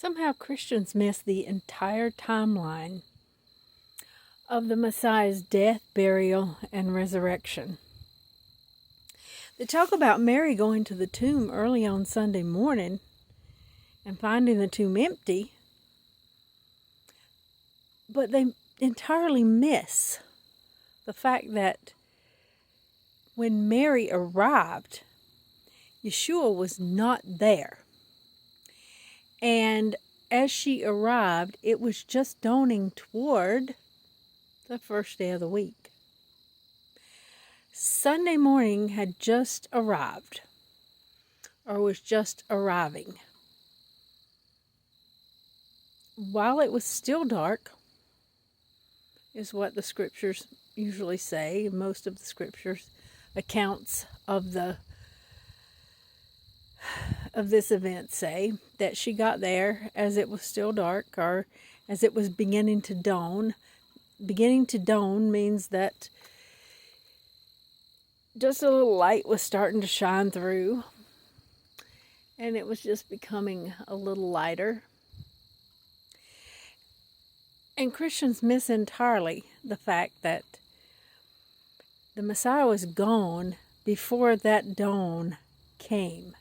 Somehow Christians miss the entire timeline of the Messiah's death, burial, and resurrection. They talk about Mary going to the tomb early on Sunday morning and finding the tomb empty, but they entirely miss the fact that when Mary arrived, Yeshua was not there. And as she arrived, it was just dawning toward the first day of the week. Sunday morning had just arrived, or was just arriving. While it was still dark, is what the scriptures usually say. Most of the scriptures accounts of this event say that she got there as it was still dark, or as it was beginning to dawn. Beginning to dawn means that just a little light was starting to shine through, and it was just becoming a little lighter. And Christians miss entirely the fact that the Messiah was gone before that dawn came.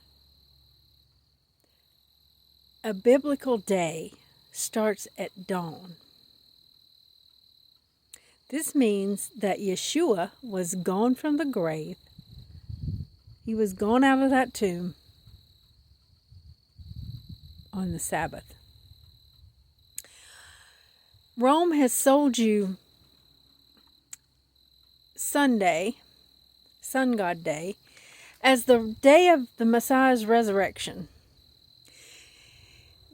A biblical day starts at dawn. This means that Yeshua was gone from the grave. He was gone out of that tomb on the Sabbath. Rome has sold you Sunday, Sun God Day, as the day of the Messiah's resurrection,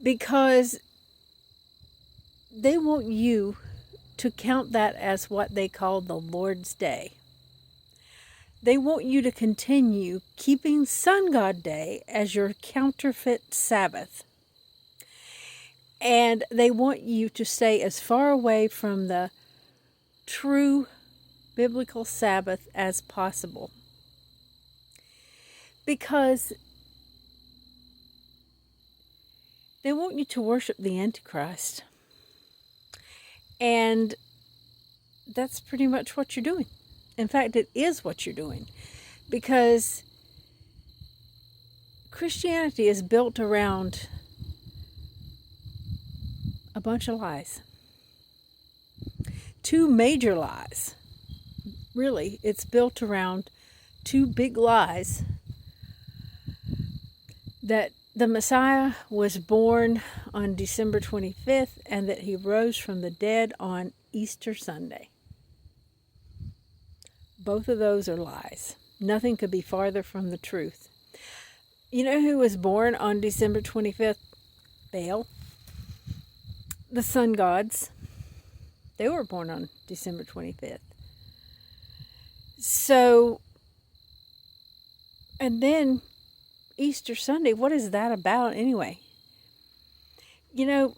because they want you to count that as what they call the Lord's Day. They want you to continue keeping Sun God Day as your counterfeit Sabbath. And they want you to stay as far away from the true biblical Sabbath as possible. Because they want you to worship the Antichrist. And that's pretty much what you're doing. In fact, it is what you're doing. Because Christianity is built around a bunch of lies. Two major lies. Really, it's built around two big lies. That the Messiah was born on December 25th and that he rose from the dead on Easter Sunday. Both of those are lies. Nothing could be farther from the truth. You know who was born on December 25th? Baal. The sun gods. They were born on December 25th. So, and then Easter Sunday, what is that about anyway? You know,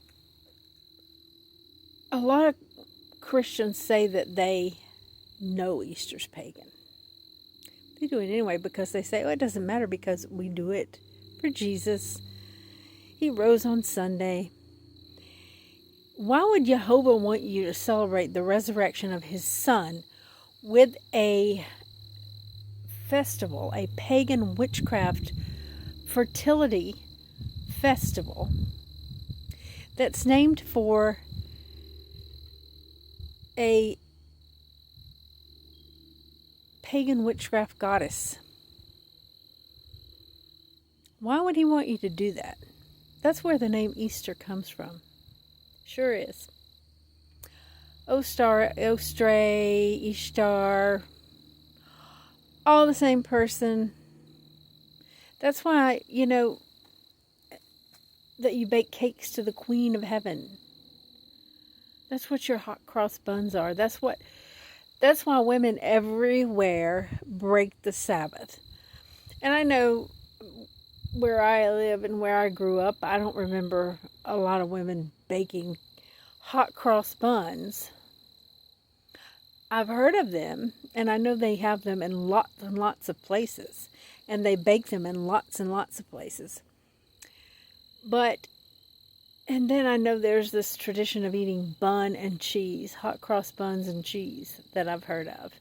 a lot of Christians say that they know Easter's pagan. They do it anyway because they say, oh, it doesn't matter because we do it for Jesus. He rose on Sunday. Why would Jehovah want you to celebrate the resurrection of his son with a festival, a pagan witchcraft fertility festival that's named for a pagan witchcraft goddess? Why would he want you to do that? That's where the name Easter comes from. Sure is. Ostar, Ostray, Ishtar, all the same person. That's why, you know, that you bake cakes to the Queen of Heaven. That's what your hot cross buns are. That's why women everywhere break the Sabbath. And I know where I live and where I grew up, I don't remember a lot of women baking hot cross buns. I've heard of them, and I know they have them in lots and lots of places, and they bake them in lots and lots of places. But And then I know there's this tradition of eating bun and cheese, hot cross buns and cheese that I've heard of.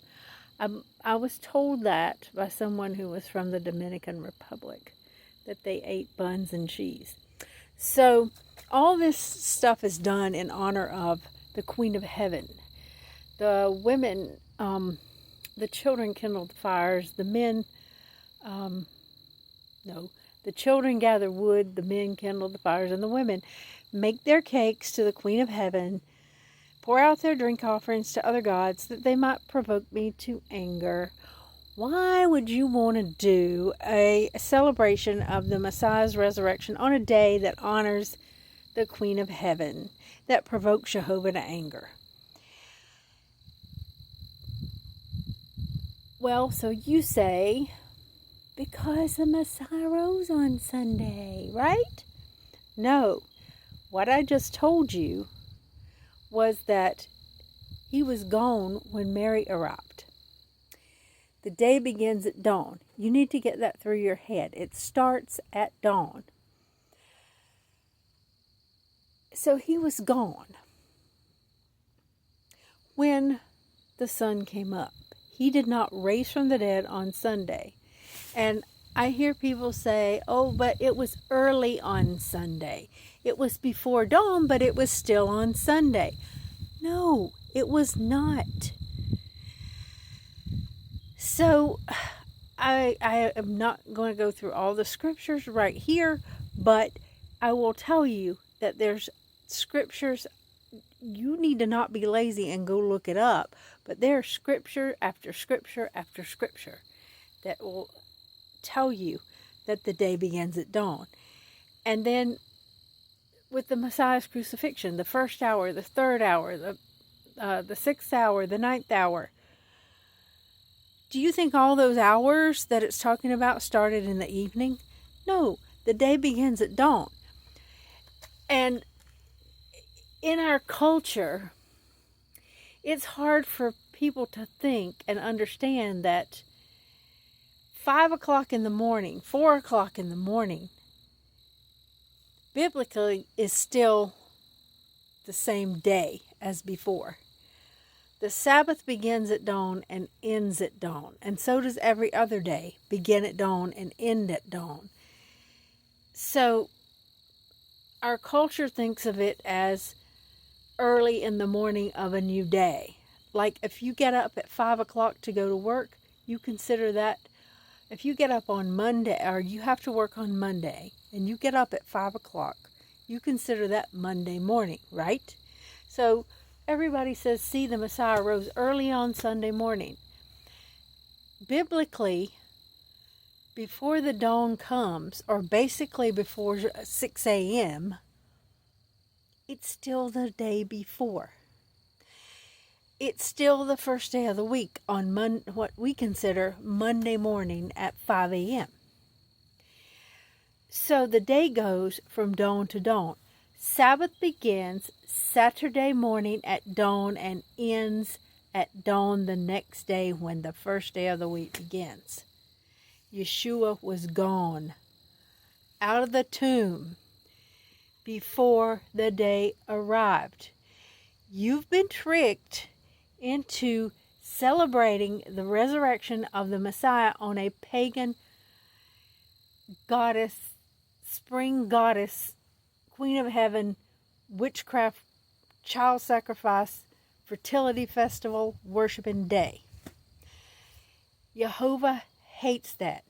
I was told that by someone who was from the Dominican Republic, that they ate buns and cheese. So all this stuff is done in honor of the Queen of Heaven. The women, the children kindled fires, the men, the children gather wood, the men kindle the fires, and the women make their cakes to the Queen of Heaven, pour out their drink offerings to other gods, that they might provoke me to anger. Why would you want to do a celebration of the Messiah's resurrection on a day that honors the Queen of Heaven, that provokes Jehovah to anger? Well, so you say, because the Messiah rose on Sunday, right? No. What I just told you was that he was gone when Mary arrived. The day begins at dawn. You need to get that through your head. It starts at dawn. So he was gone when the sun came up. He did not rise from the dead on Sunday. And I hear people say, oh, but it was early on Sunday. It was before dawn, but it was still on Sunday. No, it was not. So I am not going to go through all the scriptures right here, but I will tell you that there's scriptures. You need to not be lazy and go look it up, but there's scripture after scripture after scripture that will tell you that the day begins at dawn. And then with the Messiah's crucifixion, the first hour, the third hour, the 6th hour, the 9th hour. Do you think all those hours that it's talking about started in the evening? No, the day begins at dawn. And in our culture, it's hard for people to think and understand that 5 o'clock in the morning, 4 o'clock in the morning, biblically is still the same day as before. The Sabbath begins at dawn and ends at dawn, and so does every other day begin at dawn and end at dawn. So our culture thinks of it as early in the morning of a new day. Like if you get up at 5 o'clock to go to work, you consider that. If you get up on Monday, or you have to work on Monday, and you get up at 5 o'clock, you consider that Monday morning, right? So everybody says, see, the Messiah rose early on Sunday morning. Biblically, before the dawn comes, or basically before 6 a.m., it's still the day before. It's still the first day of the week on what we consider Monday morning at 5 a.m. So the day goes from dawn to dawn. Sabbath begins Saturday morning at dawn and ends at dawn the next day when the first day of the week begins. Yeshua was gone out of the tomb before the day arrived. You've been tricked into celebrating the resurrection of the Messiah on a pagan goddess, spring goddess, Queen of Heaven, witchcraft, child sacrifice, fertility festival, worshiping day. Jehovah hates that.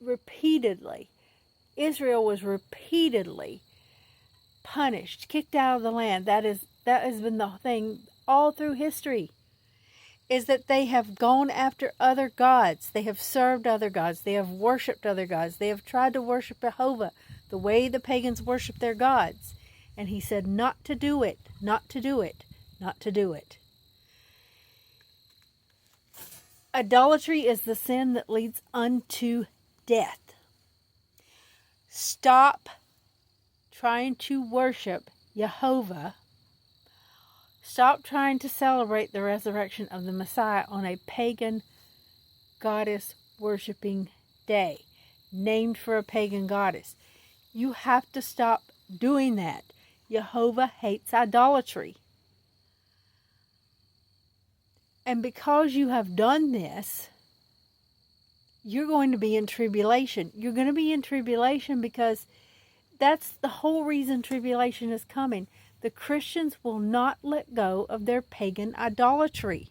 Repeatedly, Israel was repeatedly punished, kicked out of the land. That has been the thing all through history, is that they have gone after other gods. They have served other gods. They have worshipped other gods. They have tried to worship Jehovah the way the pagans worship their gods. And he said not to do it, not to do it, not to do it. Idolatry is the sin that leads unto death. Stop trying to worship Jehovah. Stop trying to celebrate the resurrection of the Messiah on a pagan goddess worshiping day, named for a pagan goddess. You have to stop doing that. Jehovah hates idolatry. And because you have done this, you're going to be in tribulation. You're going to be in tribulation because that's the whole reason tribulation is coming. The Christians will not let go of their pagan idolatry.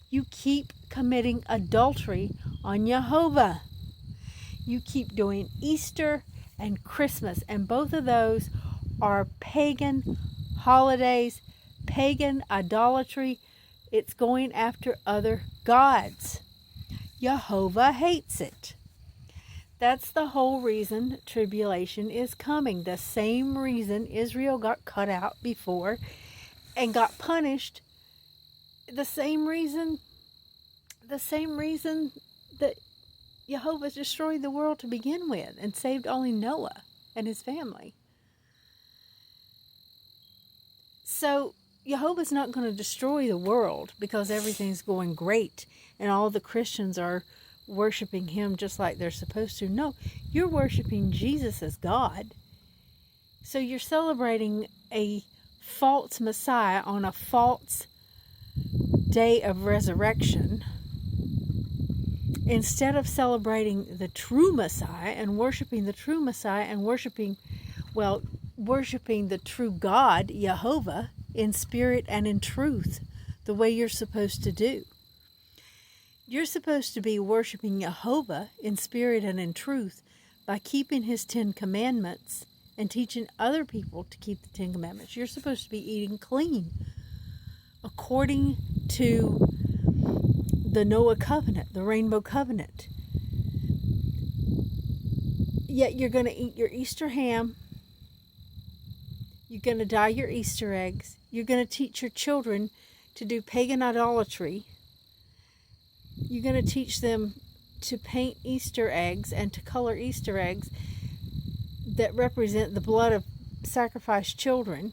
You keep committing adultery on Jehovah. You keep doing Easter and Christmas, and both of those are pagan holidays, pagan idolatry. It's going after other gods. Jehovah hates it. That's the whole reason tribulation is coming. The same reason Israel got cut out before and got punished. The same reason that Jehovah destroyed the world to begin with and saved only Noah and his family. So Jehovah's not going to destroy the world because everything's going great and all the Christians are worshiping him just like they're supposed to. No, you're worshiping Jesus as God. So you're celebrating a false Messiah on a false day of resurrection instead of celebrating the true Messiah and worshiping the true Messiah and worshiping the true God, Jehovah, in spirit and in truth, the way you're supposed to do. You're supposed to be worshiping Jehovah in spirit and in truth by keeping his 10 commandments and teaching other people to keep the 10 commandments. You're supposed to be eating clean according to the Noah covenant, the rainbow covenant. Yet you're going to eat your Easter ham. You're going to dye your Easter eggs. You're going to teach your children to do pagan idolatry. You're going to teach them to paint Easter eggs and to color Easter eggs that represent the blood of sacrificed children.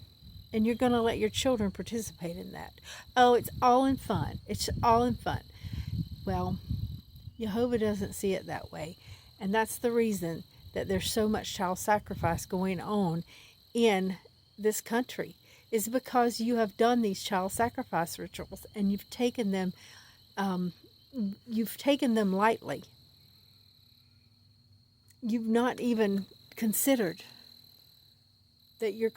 And you're going to let your children participate in that. Oh, it's all in fun. It's all in fun. Well, Jehovah doesn't see it that way. And that's the reason that there's so much child sacrifice going on in this country, is because you have done these child sacrifice rituals and you've taken them lightly. You've not even considered that you're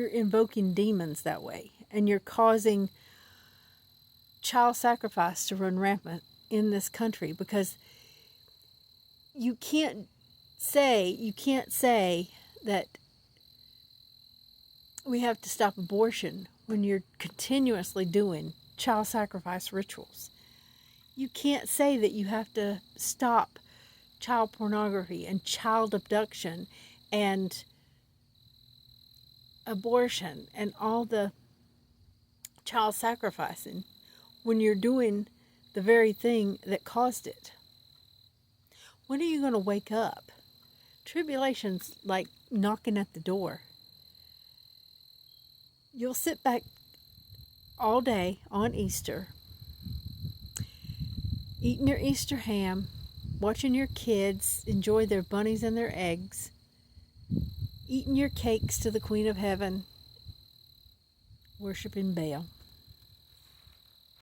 invoking demons that way, and you're causing child sacrifice to run rampant in this country, because you can't say that we have to stop abortion when you're continuously doing child sacrifice rituals. You can't say that you have to stop child pornography and child abduction and abortion and all the child sacrificing when you're doing the very thing that caused it. When are you going to wake up? Tribulation's like knocking at the door. You'll sit back all day on Easter, eating your Easter ham, watching your kids enjoy their bunnies and their eggs, eating your cakes to the Queen of Heaven, worshiping Baal.